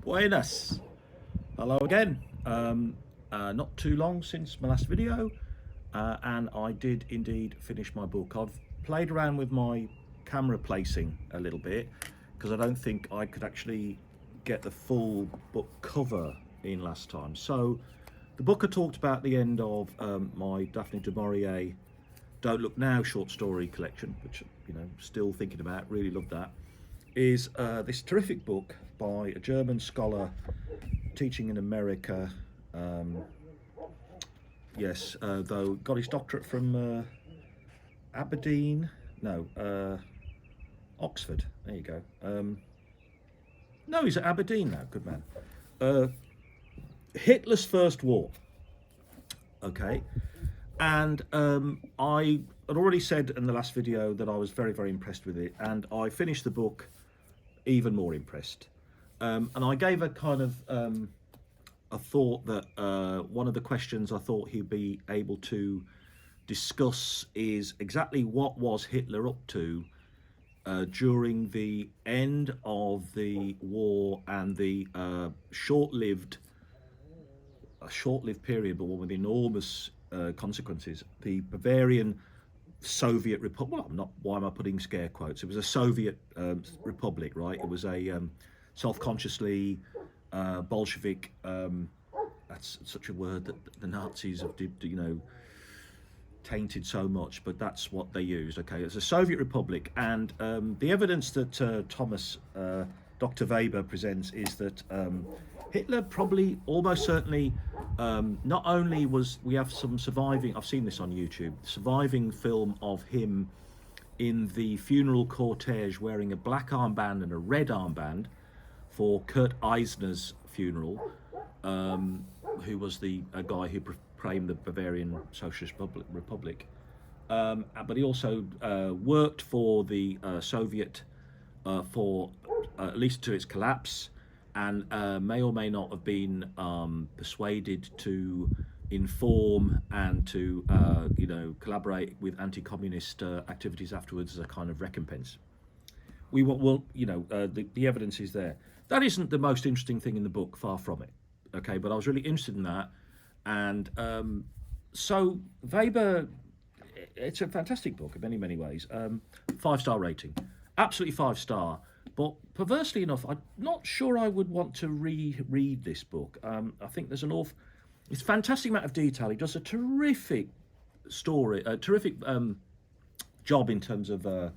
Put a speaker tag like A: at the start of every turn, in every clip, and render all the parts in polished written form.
A: Buenas. Hello again. Not too long since my last video, and I did indeed finish my book. I've played around with my camera placing a little bit because I don't think I could actually get the full book cover in last time. So the book I talked about at the end of my Daphne du Maurier Don't Look Now short story collection, which still thinking about, really love that, is this terrific book by a German scholar teaching in America. Though got his doctorate from Aberdeen, no, Oxford. There you go. No, he's at Aberdeen now. Good man. Hitler's First War. Okay, and I had already said in the last video that I was very, very impressed with it, and I finished the book even more impressed. And I gave a kind of a thought that one of the questions I thought he'd be able to discuss is exactly what was Hitler up to during the end of the war and the short-lived period, but one with enormous consequences. The Bavarian Soviet Republic. Well, not. Why am I putting scare quotes? It was a Soviet republic, right? It was a self-consciously Bolshevik. That's such a word that the Nazis have tainted so much, but that's what they used. Okay, it's a Soviet republic, and the evidence that Dr. Weber presents is that Hitler probably, almost certainly, not only we have some surviving, I've seen this on YouTube, surviving film of him in the funeral cortege wearing a black armband and a red armband for Kurt Eisner's funeral, who was a guy who proclaimed the Bavarian Socialist Republic. But he also worked for the Soviet for at least to its collapse, and may or may not have been persuaded to inform and to collaborate with anti-communist activities afterwards as a kind of recompense. The evidence is there. That isn't the most interesting thing in the book, far from it. Okay, but I was really interested in that, and so Weber, it's a fantastic book in many, many ways. 5-star rating, absolutely 5-star. But perversely enough, I'm not sure I would want to reread this book. I think there's it's a fantastic amount of detail. He does a terrific story, a terrific job in terms of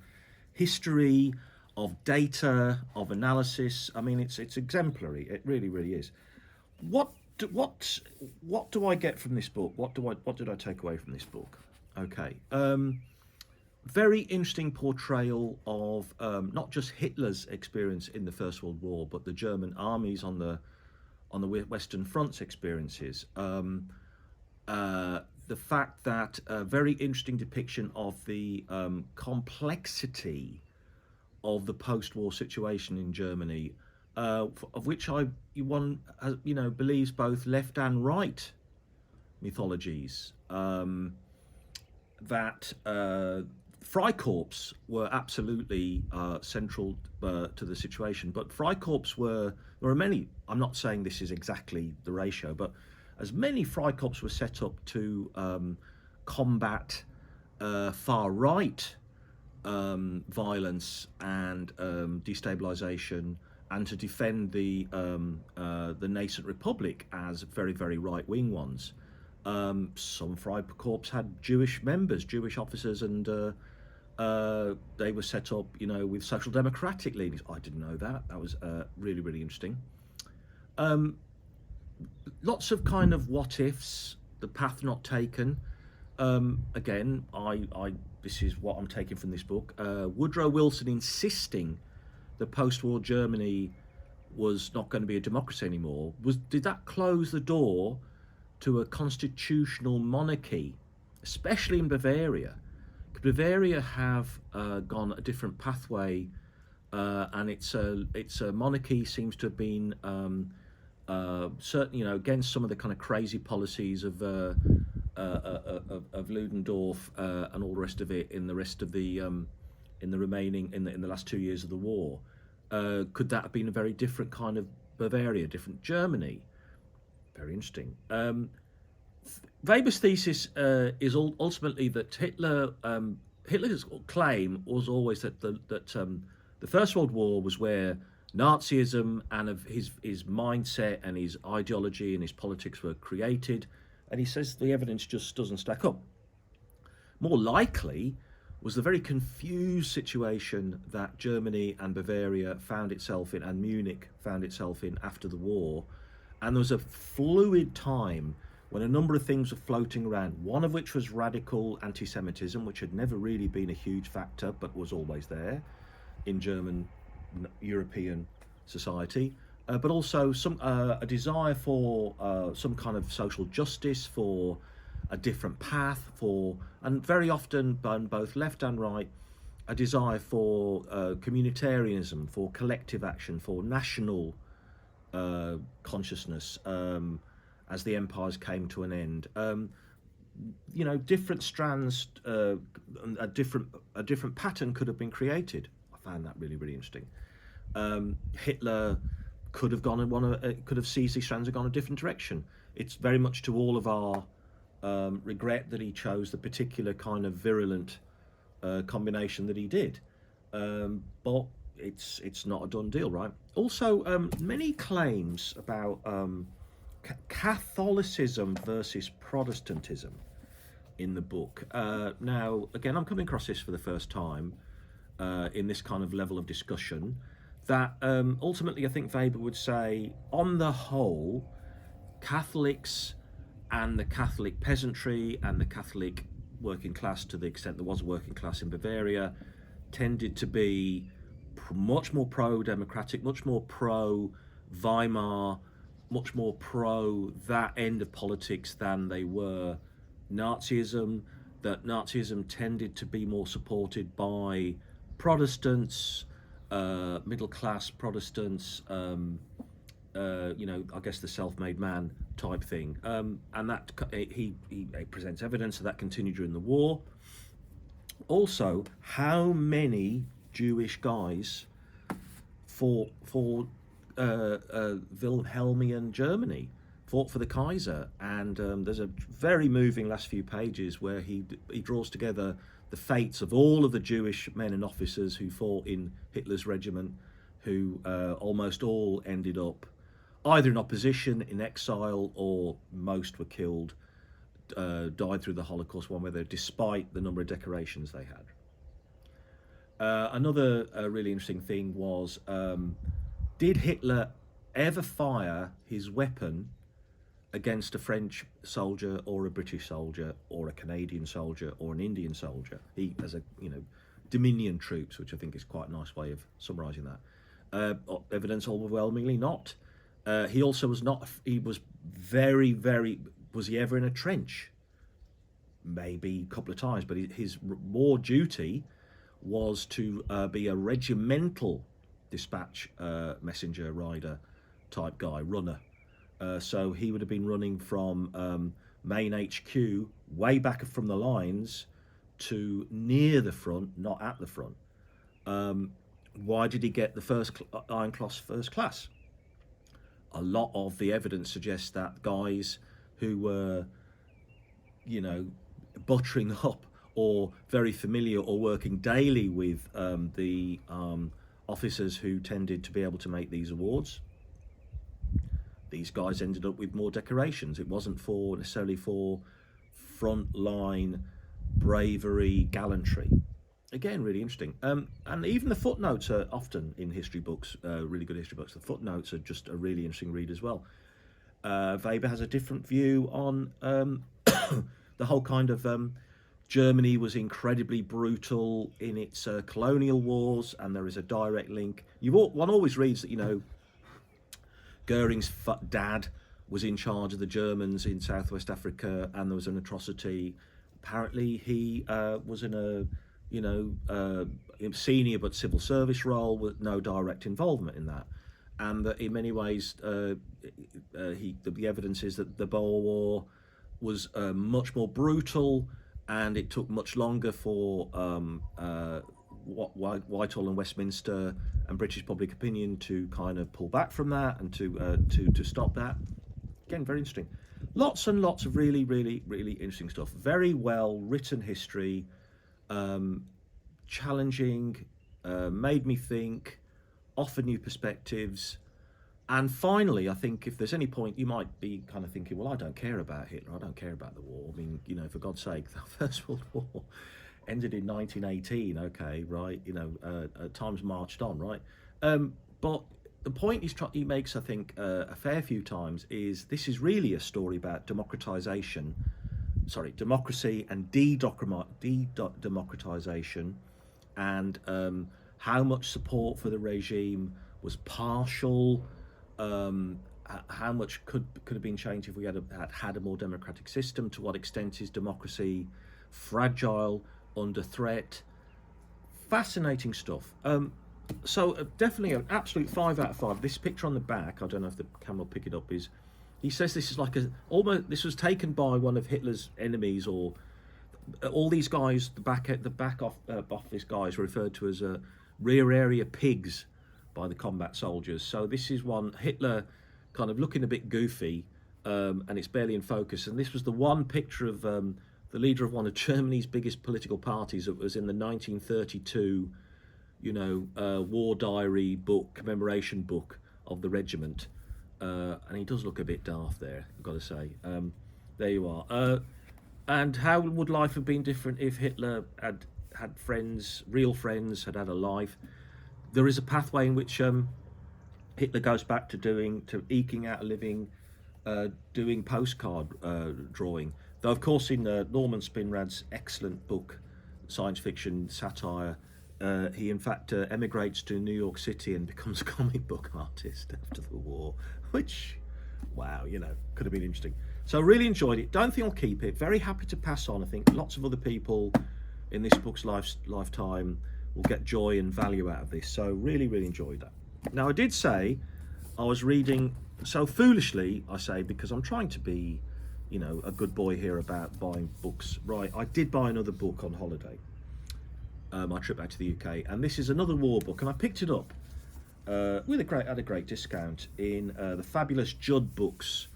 A: history, of data, of analysis. I mean, it's exemplary. It really, really is. What do I get from this book? What did I take away from this book? Okay. Very interesting portrayal of not just Hitler's experience in the First World War, but the German armies on the Western Front's experiences. The fact that a very interesting depiction of the complexity of the post-war situation in Germany, of which one believes both left and right mythologies. That Freikorps were absolutely central to the situation, but Freikorps there are many, I'm not saying this is exactly the ratio, but as many Freikorps were set up to combat far-right violence and destabilization, and to defend the nascent republic as very, very right-wing ones. Some Freikorps had Jewish members, Jewish officers, and they were set up, with social democratic leaders. I didn't know that. That was really, really interesting. Lots of kind of what ifs, the path not taken. Again, this is what I'm taking from this book. Woodrow Wilson insisting that post-war Germany was not going to be a democracy anymore. Did that close the door to a constitutional monarchy, especially in Bavaria? Bavaria have gone a different pathway, and its a monarchy seems to have been certainly, against some of the kind of crazy policies of Ludendorff and all the rest of it in the rest of the in the last 2 years of the war. Could that have been a very different kind of Bavaria, different Germany. Very interesting. Weber's thesis is ultimately that Hitler's claim was always that the First World War was where Nazism and of his mindset and his ideology and his politics were created, and he says the evidence just doesn't stack up. More likely was the very confused situation that Germany and Bavaria found itself in, and Munich found itself in after the war. And there was a fluid time when a number of things were floating around, one of which was radical anti-Semitism, which had never really been a huge factor, but was always there in German European society, but also a desire for some kind of social justice, for a different path, and very often on both left and right, a desire for communitarianism, for collective action, for national consciousness as the empires came to an end. Different strands, a different pattern could have been created. I found that really, really interesting. Hitler could have seized these strands and gone a different direction. It's very much to all of our regret that he chose the particular kind of virulent combination that he did. But it's not a done deal, right? Also, many claims about Catholicism versus Protestantism in the book. Now, again, I'm coming across this for the first time in this kind of level of discussion, that ultimately I think Weber would say, on the whole, Catholics and the Catholic peasantry and the Catholic working class, to the extent there was a working class in Bavaria, tended to be much more pro-democratic, much more pro-Weimar, much more pro that end of politics than they were Nazism, that Nazism tended to be more supported by Protestants, middle-class Protestants, I guess the self-made man type thing. And that he presents evidence of that continued during the war. Also, how many Jewish guys fought for Wilhelmian Germany, fought for the Kaiser, and there's a very moving last few pages where he draws together the fates of all of the Jewish men and officers who fought in Hitler's regiment, who almost all ended up either in opposition, in exile, or most were killed, died through the Holocaust one way, despite the number of decorations they had. Another really interesting thing was, did Hitler ever fire his weapon against a French soldier or a British soldier or a Canadian soldier or an Indian soldier? He, as Dominion troops, which I think is quite a nice way of summarising that. Evidence overwhelmingly not. He also was not. He was very, very. Was he ever in a trench? Maybe a couple of times, but his war duty was to be a regimental dispatch messenger rider type guy, runner. So he would have been running from main HQ way back from the lines to near the front, not at the front. Why did he get the Iron Cross first class? A lot of the evidence suggests that guys who were, buttering up or very familiar or working daily with the officers who tended to be able to make these awards, these guys ended up with more decorations. It wasn't necessarily for frontline bravery, gallantry. Again, really interesting. And even the footnotes are often in history books, really good history books. The footnotes are just a really interesting read as well. Weber has a different view on the whole kind of Germany was incredibly brutal in its colonial wars, and there is a direct link. One always reads that, Goering's dad was in charge of the Germans in Southwest Africa, and there was an atrocity. Apparently, he was in a senior but civil service role with no direct involvement in that, and that in many ways, the evidence is that the Boer War was much more brutal, and it took much longer for Whitehall and Westminster and British public opinion to kind of pull back from that and to stop that. Again, very interesting. Lots and lots of really, really, really interesting stuff. Very well written history, challenging, made me think, offered new perspectives. And finally, I think if there's any point, you might be kind of thinking, well, I don't care about Hitler. I don't care about the war. I mean, for God's sake, the First World War ended in 1918. Okay, right. Times marched on, right? But the point he makes, I think, a fair few times is this is really a story about democracy and de-democratization, and how much support for the regime was partial. How much could have been changed if we had a more democratic system? To what extent is democracy fragile, under threat? Fascinating stuff. Definitely an absolute 5 out of 5. This picture on the back, I don't know if the camera will pick it up, is he says this is like this was taken by one of Hitler's enemies, or all these guys, the back office guys, were referred to as rear area pigs by the combat soldiers. So this is one Hitler kind of looking a bit goofy, and it's barely in focus. And this was the one picture of the leader of one of Germany's biggest political parties that was in the 1932, war diary book, commemoration book of the regiment. And he does look a bit daft there, I've got to say. There you are. And how would life have been different if Hitler had friends, real friends, had a life? There is a pathway in which Hitler goes back to eking out a living doing postcard drawing. Though, of course, in Norman Spinrad's excellent book, science fiction satire, he in fact emigrates to New York City and becomes a comic book artist after the war, which, wow, could have been interesting. So really enjoyed it. Don't think I'll keep it. Very happy to pass on. I think lots of other people in this book's lifetime will get joy and value out of this. So really, really enjoyed that. Now, I did say I was reading, so foolishly I say, because I'm trying to be, a good boy here about buying books. Right, I did buy another book on holiday, my trip back to the UK, and this is another war book, and I picked it up at a great discount in the fabulous Judd Books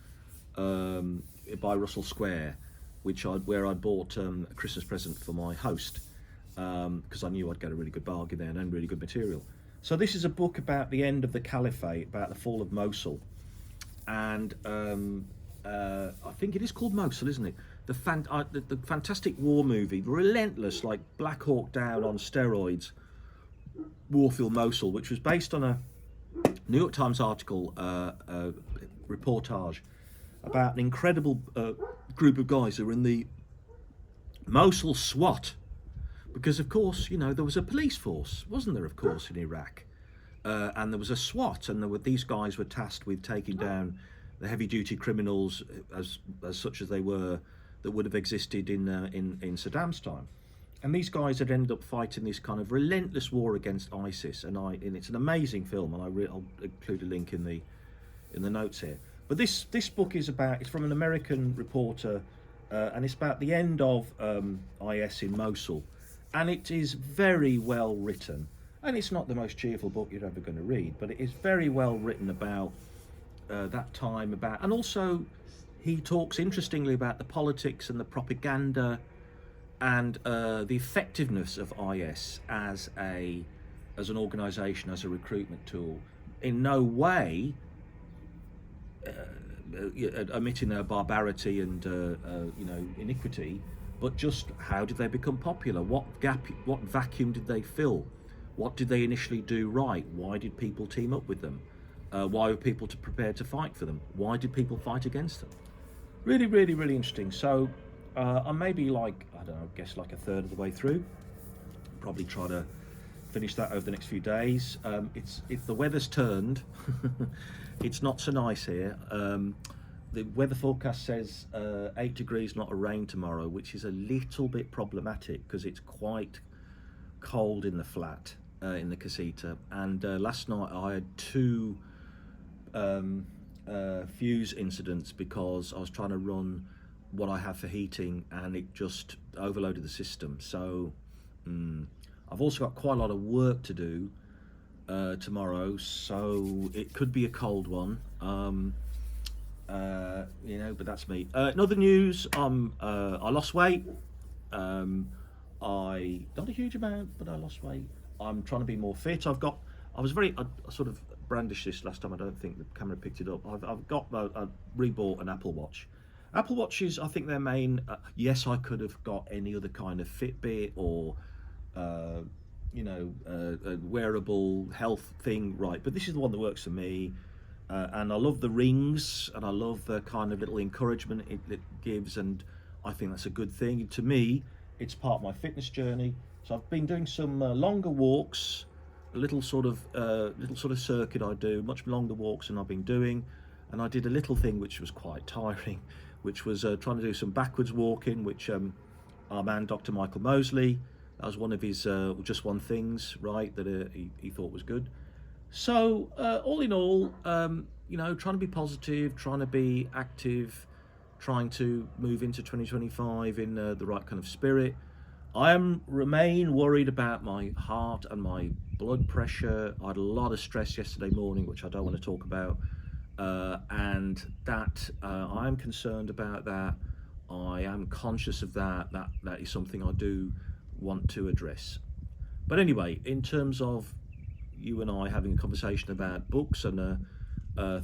A: by Russell Square, where I bought a Christmas present for my host, because I knew I'd get a really good bargain there and really good material. So this is a book about the end of the Caliphate, about the fall of Mosel, and I think it is called Mosel, isn't it? The fantastic war movie, relentless, like Black Hawk Down on steroids, Warfield Mosel, which was based on a New York Times article, reportage about an incredible group of guys who were in the Mosul SWAT. Because, of course, there was a police force, wasn't there, of course, in Iraq? And there was a SWAT, and these guys were tasked with taking down the heavy-duty criminals, as such as they were, that would have existed in Saddam's time. And these guys had ended up fighting this kind of relentless war against ISIS, and it's an amazing film, and I'll include a link in the notes here. But this book it's from an American reporter, and it's about the end of IS in Mosul. And it is very well written, and it's not the most cheerful book you're ever going to read, but it is very well written about that time, and also he talks interestingly about the politics and the propaganda and the effectiveness of IS as an organisation, as a recruitment tool. In no way omitting their barbarity and iniquity, but just how did they become popular? What vacuum did they fill? What did they initially do right? Why did people team up with them? Why were people prepared to fight for them? Why did people fight against them? Really, really, really interesting. So I'm maybe I guess like a third of the way through. Probably try to finish that over the next few days. If the weather's turned, it's not so nice here. The weather forecast says 8 degrees, not a rain tomorrow, which is a little bit problematic because it's quite cold in the flat, in the casita. And last night I had 2 fuse incidents because I was trying to run what I have for heating and it just overloaded the system. So I've also got quite a lot of work to do tomorrow, so it could be a cold one. But that's me. In other news, I lost weight. I not a huge amount, but I lost weight. I'm trying to be more fit. I sort of brandished this last time. I don't think the camera picked it up. I've got I rebought an Apple Watch. Apple Watches, I think their main. Yes, I could have got any other kind of Fitbit or a wearable health thing, right? But this is the one that works for me. And I love the rings, and I love the kind of little encouragement it gives, and I think that's a good thing. To me, it's part of my fitness journey. So I've been doing some longer walks, a little sort of circuit I do, much longer walks than I've been doing. And I did a little thing which was quite tiring, which was trying to do some backwards walking, which our man Dr. Michael Mosley, that was one of his just one things, right, that he thought was good. So all in all, trying to be positive, trying to be active, trying to move into 2025 in the right kind of spirit. I remain worried about my heart and my blood pressure. I had a lot of stress yesterday morning, which I don't want to talk about, and that I am concerned about that. I am conscious of that. That is something I do want to address. But anyway, in terms of you and I having a conversation about books and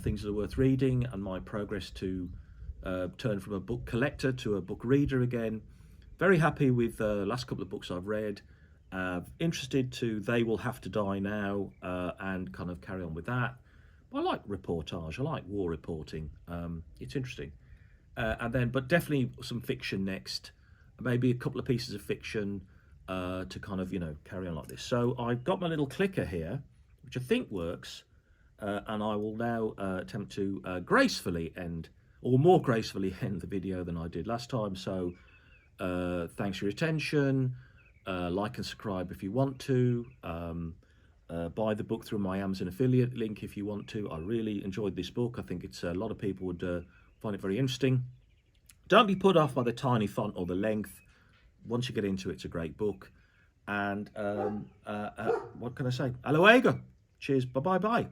A: things that are worth reading, and my progress to turn from a book collector to a book reader again. Very happy with the last couple of books I've read. Interested to They Will Have to Die Now and kind of carry on with that. I like reportage. I like war reporting. It's interesting. But definitely some fiction next. Maybe a couple of pieces of fiction to kind of, carry on like this. So I've got my little clicker here, which I think works, and I will now attempt to gracefully end, or more gracefully end the video than I did last time. So thanks for your attention. Like and subscribe if you want to. Buy the book through my Amazon affiliate link if you want to. I really enjoyed this book. I think it's a lot of people would find it very interesting. Don't be put off by the tiny font or the length. Once you get into it, it's a great book. And what can I say? Aloha. Cheers. Bye-bye.